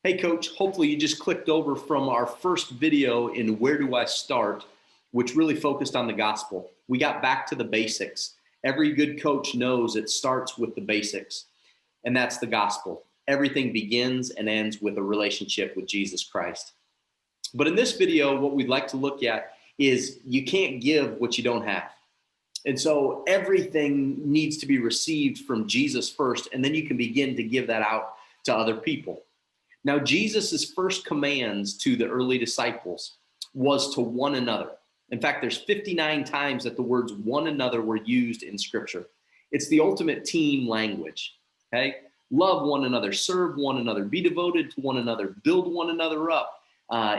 Hey, Coach, hopefully you just clicked over from our first video in Where Do I Start, which really focused on the gospel. We got back to the basics. Every good coach knows it starts with the basics, and that's the gospel. Everything begins and ends with a relationship with Jesus Christ. But in this video, what we'd like to look at is you can't give what you don't have. And so everything needs to be received from Jesus first, and then you can begin to give that out to other people. Now, Jesus's first commands to the early disciples was to one another. In fact, there's 59 times that the words one another were used in Scripture. It's the ultimate team language, okay? Love one another, serve one another, be devoted to one another, build one another up,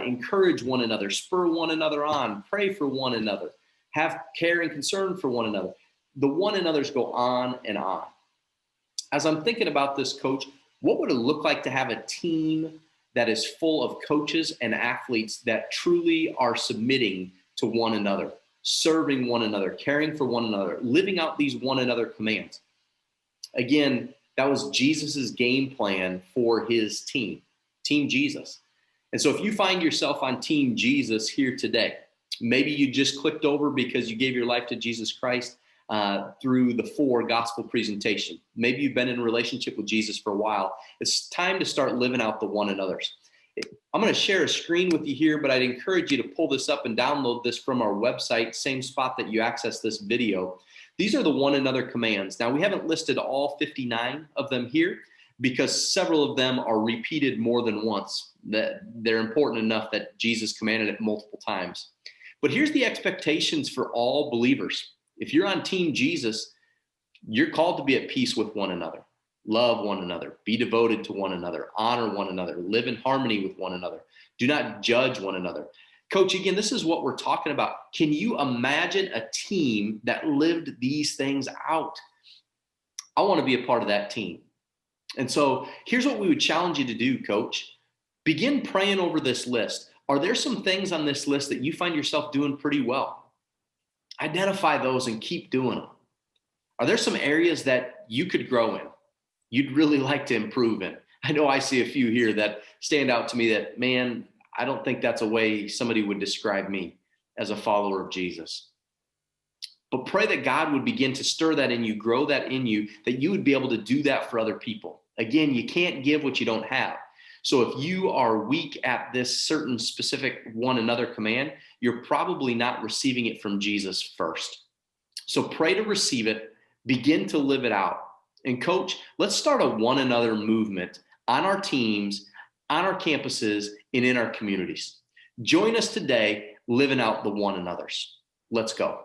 encourage one another, spur one another on, pray for one another, have care and concern for one another. The one another's go on and on. As I'm thinking about this, Coach, what would it look like to have a team that is full of coaches and athletes that truly are submitting to one another, serving one another, caring for one another, living out these one another commands? Again, that was Jesus's game plan for his team, Team Jesus. And so if you find yourself on Team Jesus here today, maybe you just clicked over because you gave your life to Jesus Christ through the 4 gospel presentation. Maybe you've been in a relationship with Jesus for a while. It's time to start living out the one another's. I'm going to share a screen with you here, but I'd encourage you to pull this up and download this from our website, same spot that you access this video. These are the one another commands. Now, we haven't listed all 59 of them here because several of them are repeated more than once. That they're important enough that Jesus commanded it multiple times. But here's the expectations for all believers. If you're on Team Jesus, you're called to be at peace with one another, love one another, be devoted to one another, honor one another, live in harmony with one another. Do not judge one another. Coach, again, this is what we're talking about. Can you imagine a team that lived these things out? I want to be a part of that team. And so here's what we would challenge you to do, Coach. Begin praying over this list. Are there some things on this list that you find yourself doing pretty well? Identify those and keep doing them. Are there some areas that you could grow in, you'd really like to improve in? I know I see a few here that stand out to me that, man, I don't think that's a way somebody would describe me as a follower of Jesus. But pray that God would begin to stir that in you, grow that in you, that you would be able to do that for other people. Again, you can't give what you don't have. So if you are weak at this certain specific one another command, you're probably not receiving it from Jesus first. So pray to receive it, begin to live it out. And Coach, let's start a one another movement on our teams, on our campuses, and in our communities. Join us today living out the one another's. Let's go.